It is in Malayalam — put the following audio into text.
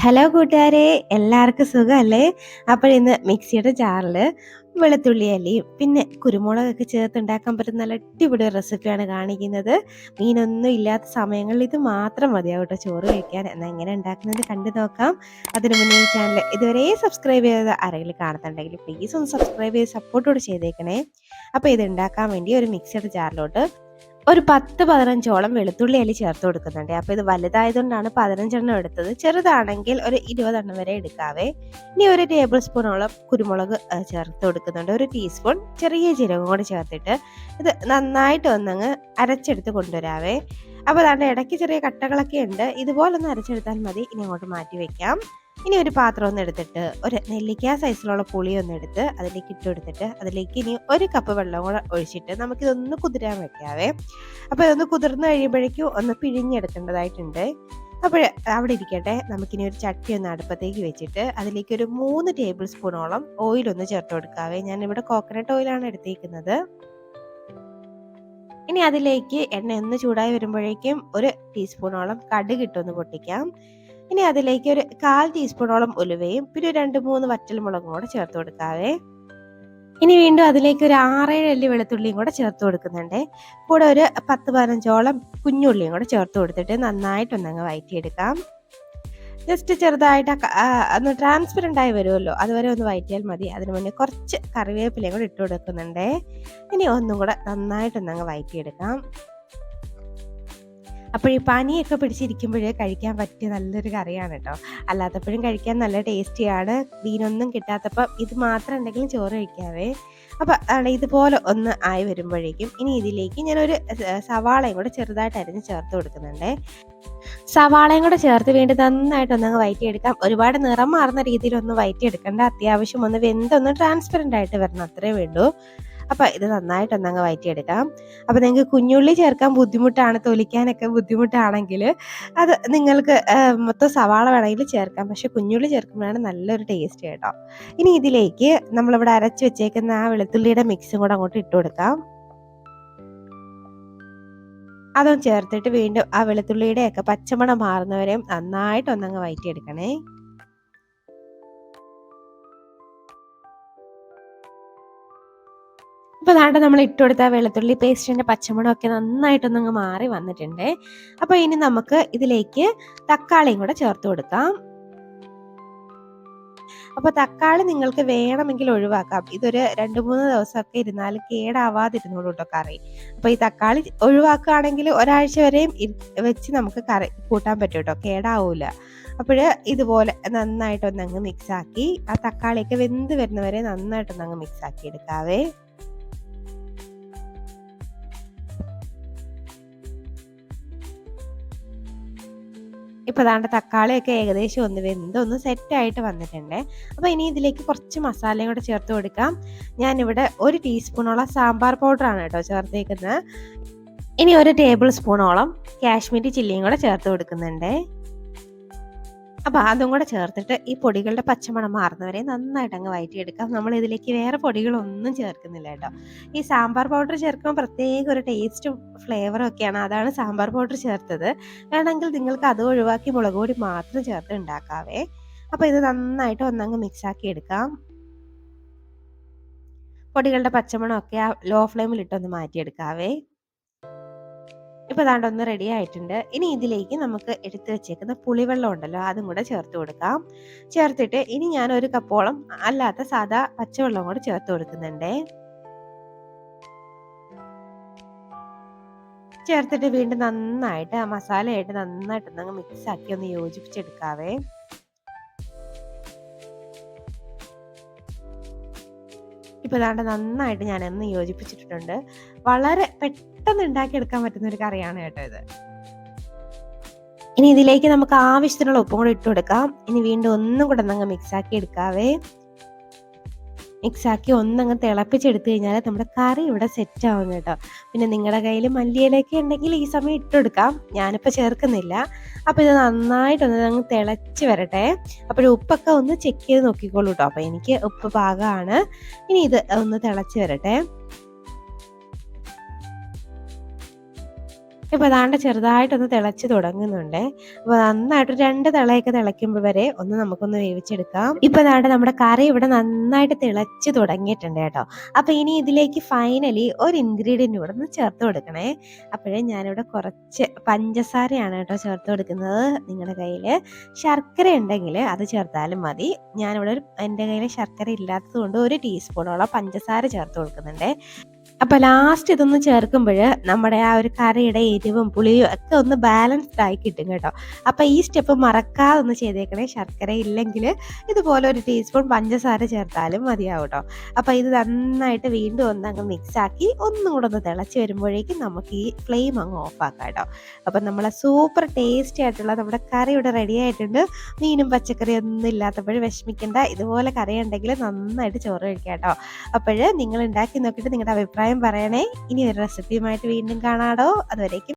ഹലോ കൂട്ടുകാരെ, എല്ലാവർക്കും സുഖമല്ലേ? അപ്പോൾ ഇന്ന് മിക്സിയുടെ ജാറിൽ വെളുത്തുള്ളി അല്ലിയും പിന്നെ കുരുമുളകൊക്കെ ചേർത്ത് ഉണ്ടാക്കാൻ പറ്റുന്ന നല്ല അടിപൊളി റെസിപ്പിയാണ് കാണിക്കുന്നത്. മീനൊന്നും ഇല്ലാത്ത സമയങ്ങളിൽ ഇത് മാത്രം മതിയാവും കേട്ടോ ചോറ് കഴിക്കാൻ. എന്നാൽ എങ്ങനെ ഉണ്ടാക്കുന്നത് കണ്ടു നോക്കാം. അതിന് മുന്നേ ഈ ചാനൽ ഇതുവരെ സബ്സ്ക്രൈബ് ചെയ്ത ആരെങ്കിലും കാണുന്നുണ്ടെങ്കിൽ പ്ലീസ് ഒന്ന് സബ്സ്ക്രൈബ് ചെയ്ത് സപ്പോർട്ടോട് ചെയ്തേക്കണേ. അപ്പോൾ ഇത് ഉണ്ടാക്കാൻ വേണ്ടി ഒരു മിക്സിയുടെ ജാറിലോട്ട് ഒരു 10-15ഓളം വെളുത്തുള്ളി അല്ലി ചേർത്ത് കൊടുക്കുന്നുണ്ട്. അപ്പോൾ ഇത് വലുതായതുകൊണ്ടാണ് 15 എടുത്തത്. ചെറുതാണെങ്കിൽ ഒരു 20 വരെ എടുക്കാവേ. ഇനി ഒരു ടേബിൾ സ്പൂണോളം കുരുമുളക് ചേർത്ത് കൊടുക്കുന്നുണ്ട്. ഒരു ടീസ്പൂൺ ചെറിയ ജീരകം കൂടി ചേർത്തിട്ട് ഇത് നന്നായിട്ട് ഒന്നങ്ങ് അരച്ചെടുത്ത് കൊണ്ടുവരാവേ. അപ്പോൾ അതാണ്ട് ഇടയ്ക്ക് ചെറിയ കട്ടകളൊക്കെ ഉണ്ട്. ഇതുപോലെ ഒന്ന് അരച്ചെടുത്താൽ മതി. ഇനി അങ്ങോട്ട് മാറ്റി വെക്കാം. ഇനി ഒരു പാത്രം ഒന്ന് എടുത്തിട്ട് ഒരു നെല്ലിക്ക സൈസിലുള്ള പുളി ഒന്ന് എടുത്ത് അതിലേക്ക് ഇട്ട് കൊടുത്തിട്ട് അതിലേക്ക് ഇനി 1 കപ്പ് വെള്ളം കൂടെ ഒഴിച്ചിട്ട് നമുക്കിതൊന്ന് കുതിരാൻ വെക്കാവേ. അപ്പോൾ ഇതൊന്ന് കുതിർന്ന് കഴിയുമ്പോഴേക്കും ഒന്ന് പിഴിഞ്ഞെടുക്കേണ്ടതായിട്ടുണ്ട്. അപ്പോൾ അവിടെ ഇരിക്കട്ടെ. നമുക്കിനി ഒരു ചട്ടി ഒന്ന് അടുപ്പത്തേക്ക് വെച്ചിട്ട് അതിലേക്ക് ഒരു 3 ടേബിൾ സ്പൂണോളം ഓയിലൊന്ന് ചേർത്ത് കൊടുക്കാവേ. ഞാനിവിടെ കോക്കനട്ട് ഓയിലാണ് എടുത്തേക്കുന്നത്. ഇനി അതിലേക്ക് എണ്ണ ഒന്ന് ചൂടായി വരുമ്പോഴേക്കും ഒരു ടീസ്പൂണോളം കടുക് ഇട്ടൊന്ന് പൊട്ടിക്കാം. ഇനി അതിലേക്ക് ഒരു 1/4 ടീസ്പൂണോളം ഉലുവയും പിന്നെ 2-3 വറ്റൽമുളകും കൂടെ ചേർത്ത് കൊടുക്കാവേ. ഇനി വീണ്ടും അതിലേക്ക് ഒരു 6-7 അല്ലി വെളുത്തുള്ളിയും കൂടെ ചേർത്ത് കൊടുക്കുന്നുണ്ട്. കൂടെ ഒരു 10-15ഓളം കുഞ്ഞുള്ളിയും കൂടെ ചേർത്ത് കൊടുത്തിട്ട് നന്നായിട്ടൊന്നങ്ങ് വഴറ്റിയെടുക്കാം. ജസ്റ്റ് ചെറുതായിട്ട് ഒന്ന് ട്രാൻസ്പെറൻ്റ് ആയി വരുമല്ലോ, അതുവരെ ഒന്ന് വഴറ്റിയാൽ മതി. അതിന് മുന്നേ കുറച്ച് കറിവേപ്പിലയും കൂടെ ഇട്ട് കൊടുക്കുന്നുണ്ട്. ഇനി ഒന്നും കൂടെ നന്നായിട്ടൊന്നങ്ങ് വഴറ്റിയെടുക്കാം. അപ്പോൾ ഈ പനിയൊക്കെ പിടിച്ചിരിക്കുമ്പോഴേ കഴിക്കാൻ പറ്റിയ നല്ലൊരു കറിയാണ് കേട്ടോ. അല്ലാത്തപ്പോഴും കഴിക്കാൻ നല്ല ടേസ്റ്റിയാണ്. മീനൊന്നും കിട്ടാത്തപ്പോൾ ഇത് മാത്രം ഉണ്ടെങ്കിലും ചോറ് കഴിക്കാവേ. അപ്പോൾ ഇതുപോലെ ഒന്ന് ആയി വരുമ്പോഴേക്കും ഇനി ഇതിലേക്ക് ഞാനൊരു സവാളയും കൂടെ ചെറുതായിട്ട് അരിഞ്ഞ് ചേർത്ത് കൊടുക്കുന്നുണ്ട്. സവാളയും കൂടെ ചേർത്ത് വീണ്ടും നന്നായിട്ടൊന്നങ്ങ് വഴറ്റിയെടുക്കാം. ഒരുപാട് നിറം മാറുന്ന രീതിയിലൊന്നും വഴറ്റിയെടുക്കേണ്ട. അത്യാവശ്യം ഒന്ന് വെന്തൊന്ന് ട്രാൻസ്പെറൻ്റ് ആയിട്ട് വരണം, അത്രേ വേണ്ടൂ. അപ്പോൾ ഇത് നന്നായിട്ടൊന്നങ്ങ് വഴറ്റിയെടുക്കാം. അപ്പോൾ നിങ്ങൾക്ക് കുഞ്ഞുള്ളി ചേർക്കാൻ ബുദ്ധിമുട്ടാണ്, തൊലിക്കാനൊക്കെ ബുദ്ധിമുട്ടാണെങ്കിൽ അത് നിങ്ങൾക്ക് മൊത്തം സവാള വേണമെങ്കിൽ ചേർക്കാം. പക്ഷെ കുഞ്ഞുള്ളി ചേർക്കുമ്പോഴാണ് നല്ലൊരു ടേസ്റ്റ് കേട്ടോ. ഇനി ഇതിലേക്ക് നമ്മളിവിടെ അരച്ച് വെച്ചേക്കുന്ന ആ വെളുത്തുള്ളിയുടെ മിക്സും കൂടെ അങ്ങോട്ട് ഇട്ട് കൊടുക്കാം. അതും ചേർത്തിട്ട് വീണ്ടും ആ വെളുത്തുള്ളിയുടെയൊക്കെ പച്ചമണം മാറുന്നവരെയും നന്നായിട്ടൊന്നങ്ങ് വഴറ്റിയെടുക്കണേ. അപ്പോൾ അതാണ്ട് നമ്മൾ ഇട്ട് കൊടുത്ത വെളുത്തുള്ളി പേസ്റ്റിൻ്റെ പച്ചമണമൊക്കെ നന്നായിട്ടൊന്നങ്ങ് മാറി വന്നിട്ടുണ്ട്. അപ്പോൾ ഇനി നമുക്ക് ഇതിലേക്ക് തക്കാളിയും കൂടെ ചേർത്ത് കൊടുക്കാം. അപ്പോൾ തക്കാളി നിങ്ങൾക്ക് വേണമെങ്കിൽ ഒഴിവാക്കാം. ഇതൊരു 2-3 ദിവസമൊക്കെ ഇരുന്നാൽ കേടാവാതിരുന്നോളൂ കേട്ടോ കറി. അപ്പോൾ ഈ തക്കാളി ഒഴിവാക്കുകയാണെങ്കിൽ ഒരാഴ്ച വരെയും വെച്ച് നമുക്ക് കറി കൂട്ടാൻ പറ്റും കേട്ടോ, കേടാവൂല. അപ്പോൾ ഇതുപോലെ നന്നായിട്ടൊന്നങ്ങ് മിക്സാക്കി ആ തക്കാളിയൊക്കെ വെന്ത് വരുന്നവരെ നന്നായിട്ടൊന്നങ്ങ് മിക്സാക്കി എടുക്കാവേ. ഇപ്പോൾ അതാണ്ട് തക്കാളിയൊക്കെ ഏകദേശം ഒന്ന് വെന്തൊന്ന് സെറ്റായിട്ട് വന്നിട്ടുണ്ട്. അപ്പോൾ ഇനി ഇതിലേക്ക് കുറച്ച് മസാലയും കൂടെ ചേർത്ത് കൊടുക്കാം. ഞാനിവിടെ 1 ടീസ്പൂണോളം സാമ്പാർ പൗഡറാണ് കേട്ടോ ചേർത്തേക്കുന്നത്. ഇനി 1 ടേബിൾ സ്പൂണോളം കാശ്മീരി ചില്ലിയും കൂടെ ചേർത്ത് കൊടുക്കുന്നുണ്ട്. അപ്പോൾ അതും കൂടെ ചേർത്തിട്ട് ഈ പൊടികളുടെ പച്ചമണം മാറുന്നവരെ നന്നായിട്ട് അങ്ങ് വഴറ്റിയെടുക്കാം. നമ്മൾ ഇതിലേക്ക് വേറെ പൊടികളൊന്നും ചേർക്കുന്നില്ല കേട്ടോ. ഈ സാമ്പാർ പൗഡർ ചേർക്കുമ്പോൾ പ്രത്യേക ഒരു ടേസ്റ്റും ഫ്ലേവറും ഒക്കെയാണ്. അതാണ് സാമ്പാർ പൗഡർ ചേർത്തത്. വേണമെങ്കിൽ നിങ്ങൾക്ക് അത് ഒഴിവാക്കി മുളക് പൊടി മാത്രം ചേർത്ത് ഉണ്ടാക്കാവേ. അപ്പോൾ ഇത് നന്നായിട്ട് ഒന്നങ്ങ് മിക്സാക്കി എടുക്കാം. പൊടികളുടെ പച്ചമണമൊക്കെ ആ ലോ ഫ്ലെയിമിലിട്ടൊന്ന് മാറ്റിയെടുക്കാവേ. ഇപ്പോൾ അതാണ്ട് ഒന്ന് റെഡി ആയിട്ടുണ്ട്. ഇനി ഇതിലേക്ക് നമുക്ക് എടുത്ത് വെച്ചേക്കുന്ന പുളിവെള്ളം ഉണ്ടല്ലോ, അതും കൂടെ ചേർത്ത് കൊടുക്കാം. ചേർത്തിട്ട് ഇനി ഞാൻ 1 കപ്പോളം അല്ലാത്ത സാധാ പച്ചവെള്ളം കൂടെ ചേർത്ത് കൊടുക്കുന്നുണ്ട്. ചേർത്തിട്ട് വീണ്ടും നന്നായിട്ട് ആ മസാലയായിട്ട് നന്നായിട്ടൊന്നങ്ങ് മിക്സാക്കി ഒന്ന് യോജിപ്പിച്ചെടുക്കാവേ. ഇപ്പോൾ അതാണ്ട് നന്നായിട്ട് ഞാനൊന്ന് യോജിപ്പിച്ചിട്ടുണ്ട്. വളരെ പെട്ടെന്ന് ഉണ്ടാക്കിയെടുക്കാൻ പറ്റുന്ന ഒരു കറിയാണ് കേട്ടോ ഇത്. ഇനി ഇതിലേക്ക് നമുക്ക് ആവശ്യത്തിനുള്ള ഉപ്പും കൂടെ ഇട്ട് കൊടുക്കാം. ഇനി വീണ്ടും ഒന്നും കൂടെ ഒന്നങ്ങ് മിക്സാക്കി എടുക്കാവേ. മിക്സാക്കി ഒന്നങ്ങ് തിളപ്പിച്ചെടുത്ത് കഴിഞ്ഞാൽ നമ്മുടെ കറി ഇവിടെ സെറ്റ് ആവും കേട്ടോ. പിന്നെ നിങ്ങളുടെ കയ്യിൽ മല്ലിയിലൊക്കെ ഉണ്ടെങ്കിൽ ഈ സമയം ഇട്ടെടുക്കാം. ഞാനിപ്പോൾ ചേർക്കുന്നില്ല. അപ്പോൾ ഇത് നന്നായിട്ടൊന്ന് അങ്ങ് തിളച്ച് വരട്ടെ. അപ്പോൾ ഉപ്പൊക്കെ ഒന്ന് ചെക്ക് ചെയ്ത് നോക്കിക്കോളൂ കേട്ടോ. അപ്പോൾ എനിക്ക് ഉപ്പ് പാകമാണ്. ഇനി ഇത് ഒന്ന് തിളച്ച് വരട്ടെ. ഇപ്പൊ ദാണ്ടെ ചെറുതായിട്ടൊന്ന് തിളച്ച് തുടങ്ങുന്നുണ്ടേ. അപ്പൊ നന്നായിട്ട് 2 തിളയൊക്കെ തിളയ്ക്കുമ്പോ വരെ ഒന്ന് നമുക്കൊന്ന് വേവിച്ചെടുക്കാം. ഇപ്പൊ ദാണ്ടെ നമ്മുടെ കറി ഇവിടെ നന്നായിട്ട് തിളച്ച് തുടങ്ങിയിട്ടുണ്ട് കേട്ടോ. അപ്പൊ ഇനി ഇതിലേക്ക് ഫൈനലി ഒരു ഇൻഗ്രീഡിയന്റ് കൂടെ ഒന്ന് ചേർത്ത് കൊടുക്കണേ. അപ്പോഴേ ഞാനിവിടെ കുറച്ച് പഞ്ചസാരയാണ് കേട്ടോ ചേർത്ത് കൊടുക്കുന്നത്. നിങ്ങളുടെ കയ്യിൽ ശർക്കര ഉണ്ടെങ്കിൽ അത് ചേർത്താലും മതി. ഞാനിവിടെ എൻ്റെ കയ്യിൽ ശർക്കര ഇല്ലാത്തത് കൊണ്ട് 1 ടീസ്പൂണോളം പഞ്ചസാര ചേർത്ത് കൊടുക്കുന്നുണ്ട്. അപ്പൊ ലാസ്റ്റ് ഇതൊന്ന് ചേർക്കുമ്പോൾ നമ്മുടെ ആ ഒരു കറിയുടെ എരിവും പുളിയും ഒക്കെ ഒന്ന് ബാലൻസ്ഡ് ആയി കിട്ടും കേട്ടോ. അപ്പൊ ഈ സ്റ്റെപ്പ് മറക്കാതെ ഒന്ന് ചെയ്തേക്കണേ. ശർക്കര ഇല്ലെങ്കിൽ ഇതുപോലെ 1 ടീസ്പൂൺ പഞ്ചസാര ചേർത്താലും മതിയാവും കേട്ടോ. അപ്പൊ ഇത് നന്നായിട്ട് വീണ്ടും ഒന്ന് അങ്ങ് മിക്സ് ആക്കി ഒന്നും കൂടെ ഒന്ന് തിളച്ച് വരുമ്പോഴേക്കും നമുക്ക് ഈ ഫ്ലെയിം അങ്ങ് ഓഫ് ആക്കാം കേട്ടോ. അപ്പൊ നമ്മളെ സൂപ്പർ ടേസ്റ്റി ആയിട്ടുള്ള നമ്മുടെ കറി ഇവിടെ റെഡി ആയിട്ടുണ്ട്. മീനും പച്ചക്കറിയും ഒന്നും ഇല്ലാത്തപ്പോൾ വിഷമിക്കേണ്ട, ഇതുപോലെ കറി ഉണ്ടെങ്കിൽ നന്നായിട്ട് ചോറ് കഴിക്കാം കേട്ടോ. അപ്പോൾ നിങ്ങൾ ഉണ്ടാക്കി നോക്കിയിട്ട് നിങ്ങളുടെ അഭിപ്രായം പറയണേ. ഇനി ഒരു റെസിപ്പിയുമായിട്ട് വീണ്ടും കാണാടോ. അതുവരേക്കും